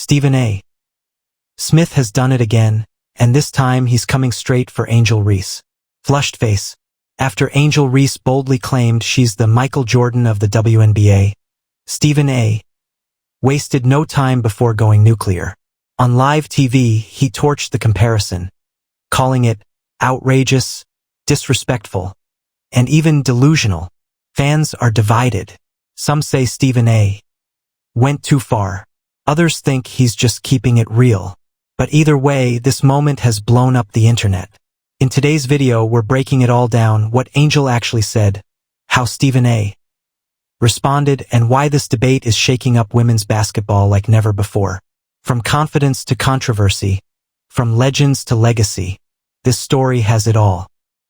Stephen A. Smith has done it again, and this time he's coming straight for Angel Reese. Flushed face. After Angel Reese boldly claimed she's the Michael Jordan of the WNBA, Stephen A. wasted no time before going nuclear. On live TV, he torched the comparison, calling it outrageous, disrespectful, and even delusional. Fans are divided. Some say Stephen A. went too far. Others think he's just keeping it real. But either way, this moment has blown up the internet. In today's video, we're breaking it all down, what Angel actually said, how Stephen A. responded, and why this debate is shaking up women's basketball like never before. From confidence to controversy, from legends to legacy, this story has it all.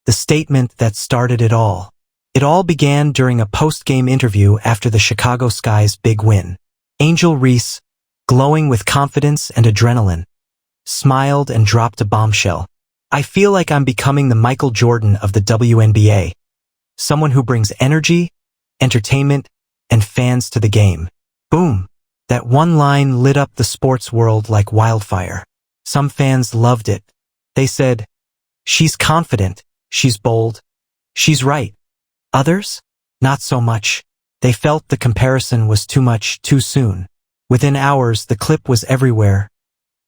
The statement that started it all. It all began during a post-game interview after the Chicago Sky's big win. Angel Reese, glowing with confidence and adrenaline, smiled and dropped a bombshell. "I feel like I'm becoming the Michael Jordan of the WNBA, someone who brings energy, entertainment, and fans to the game." Boom! That one line lit up the sports world like wildfire. Some fans loved it. They said, "She's confident, she's bold, she's right." Others? Not so much. They felt the comparison was too much, too soon. Within hours, the clip was everywhere.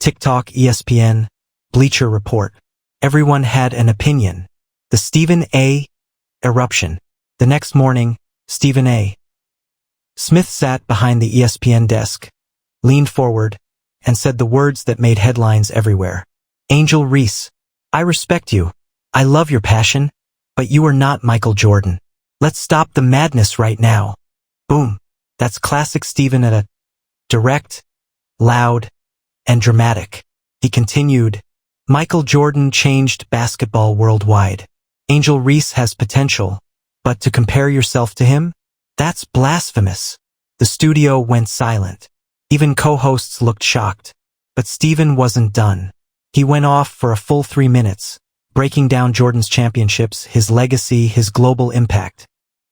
TikTok, ESPN, Bleacher Report. Everyone had an opinion. The Stephen A. eruption. The next morning, Stephen A. Smith sat behind the ESPN desk, leaned forward, and said the words that made headlines everywhere. "Angel Reese, I respect you. I love your passion, but you are not Michael Jordan. Let's stop the madness right now." Boom. That's classic Stephen A. Direct, loud, and dramatic. He continued, "Michael Jordan changed basketball worldwide. Angel Reese has potential, but to compare yourself to him? That's blasphemous." The studio went silent. Even co-hosts looked shocked. But Stephen wasn't done. He went off for a full 3 minutes, breaking down Jordan's championships, his legacy, his global impact.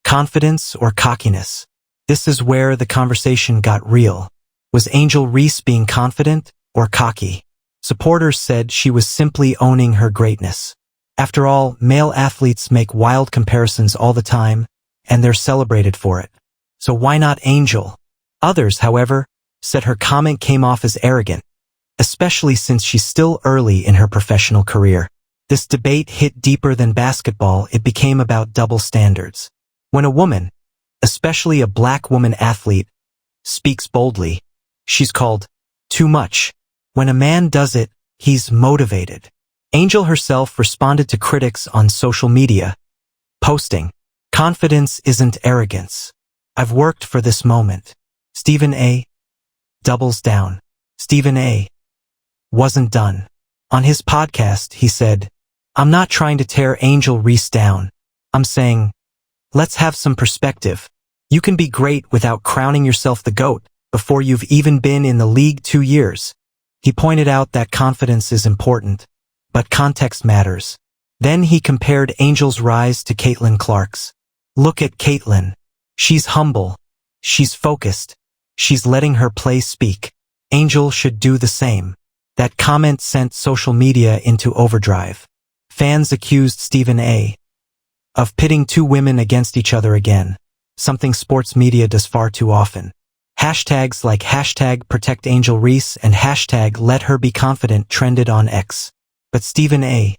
Confidence or cockiness? This is where the conversation got real. Was Angel Reese being confident or cocky? Supporters said she was simply owning her greatness. After all, male athletes make wild comparisons all the time, and they're celebrated for it. So why not Angel? Others, however, said her comment came off as arrogant, especially since she's still early in her professional career. This debate hit deeper than basketball. It became about double standards. When a woman, especially a black woman athlete, speaks boldly, she's called too much. When a man does it, he's motivated. Angel herself responded to critics on social media, posting, "Confidence isn't arrogance. I've worked for this moment." Stephen A. doubles down. Stephen A. wasn't done. On his podcast, he said, "I'm not trying to tear Angel Reese down. I'm saying, let's have some perspective. You can be great without crowning yourself the GOAT before you've even been in the league 2 years." He pointed out that confidence is important, but context matters. Then he compared Angel's rise to Caitlin Clark's. "Look at Caitlin. She's humble. She's focused. She's letting her play speak. Angel should do the same." That comment sent social media into overdrive. Fans accused Stephen A. of pitting two women against each other again, something sports media does far too often. Hashtags like #ProtectAngelReese and #LetHerBeConfident trended on X. But Stephen A.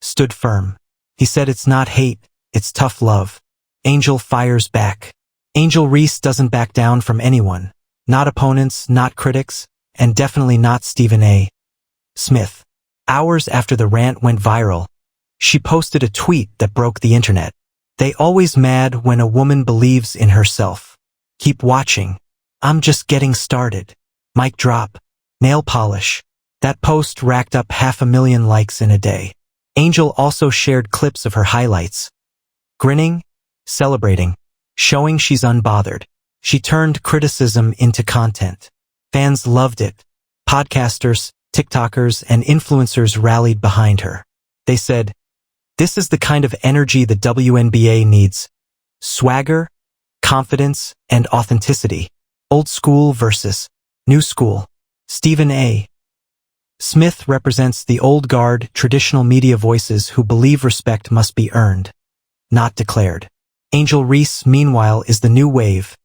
stood firm. He said it's not hate, it's tough love. Angel fires back. Angel Reese doesn't back down from anyone. Not opponents, not critics, and definitely not Stephen A. Smith. Hours after the rant went viral, she posted a tweet that broke the internet. "They always mad when a woman believes in herself. Keep watching. I'm just getting started. Mic drop. Nail polish." That post racked up 500,000 likes in a day. Angel also shared clips of her highlights. Grinning, celebrating, showing she's unbothered. She turned criticism into content. Fans loved it. Podcasters, TikTokers, and influencers rallied behind her. They said, "This is the kind of energy the WNBA needs. Swagger, confidence, and authenticity. Old school versus new school." Stephen A. Smith represents the old guard, traditional media voices who believe respect must be earned, not declared. Angel Reese, meanwhile, is the new wave.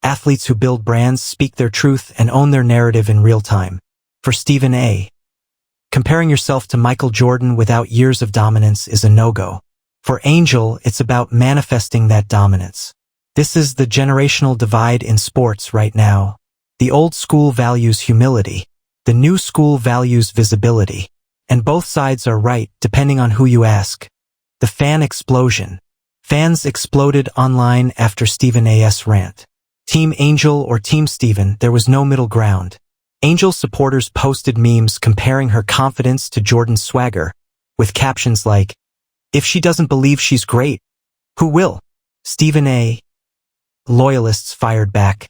Athletes who build brands, speak their truth, and own their narrative in real time. For Stephen A., comparing yourself to Michael Jordan without years of dominance is a no-go. For Angel, it's about manifesting that dominance. This is the generational divide in sports right now. The old school values humility. The new school values visibility. And both sides are right, depending on who you ask. The fan explosion. Fans exploded online after Stephen A.'s rant. Team Angel or Team Stephen, there was no middle ground. Angel supporters posted memes comparing her confidence to Jordan's swagger, with captions like, "If she doesn't believe she's great, who will?" Stephen A. Loyalists fired back.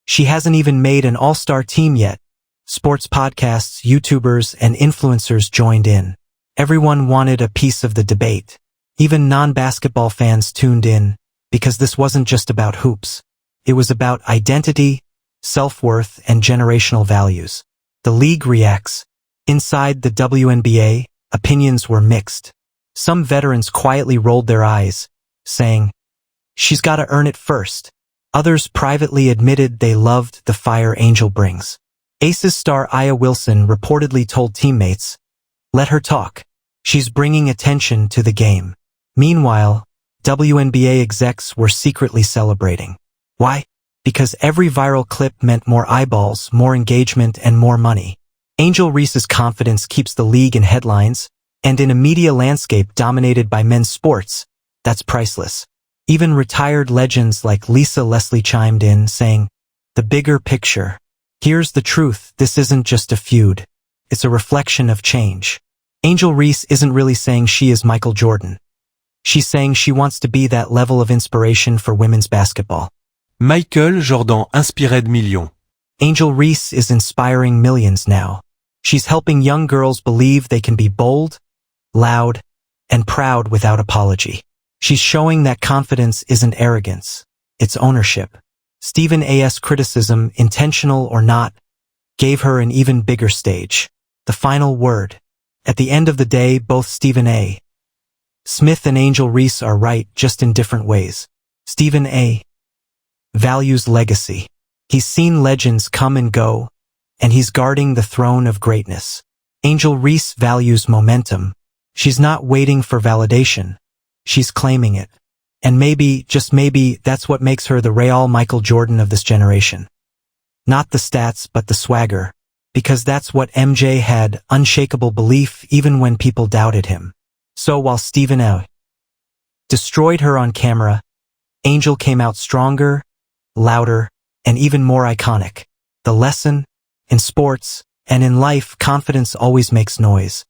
"She hasn't even made an all-star team yet." Sports podcasts, YouTubers, and influencers joined in. Everyone wanted a piece of the debate. Even non-basketball fans tuned in, because this wasn't just about hoops. It was about identity, self-worth, and generational values. The league reacts. Inside the WNBA, opinions were mixed. Some veterans quietly rolled their eyes, saying, "She's gotta earn it first." Others privately admitted they loved the fire Angel brings. Aces star Aya Wilson reportedly told teammates, "Let her talk. She's bringing attention to the game." Meanwhile, WNBA execs were secretly celebrating. Why? Because every viral clip meant more eyeballs, more engagement, and more money. Angel Reese's confidence keeps the league in headlines, and in a media landscape dominated by men's sports, that's priceless. Even retired legends like Lisa Leslie chimed in, saying, "The bigger picture. Here's the truth, this isn't just a feud. It's a reflection of change." Angel Reese isn't really saying she is Michael Jordan. She's saying she wants to be that level of inspiration for women's basketball. Michael Jordan inspirait de millions. Angel Reese is inspiring millions now. She's helping young girls believe they can be bold, loud, and proud without apology. She's showing that confidence isn't arrogance, it's ownership. Stephen A.'s criticism, intentional or not, gave her an even bigger stage. The final word. At the end of the day, both Stephen A. Smith and Angel Reese are right, just in different ways. Stephen A. values legacy. He's seen legends come and go, and he's guarding the throne of greatness. Angel Reese values momentum. She's not waiting for validation. She's claiming it. And maybe, just maybe, that's what makes her the Real Michael Jordan of this generation. Not the stats, but the swagger. Because that's what MJ had, unshakable belief even when people doubted him. So while Stephen A. destroyed her on camera, Angel came out stronger, louder, and even more iconic. The lesson? In sports, and in life, confidence always makes noise.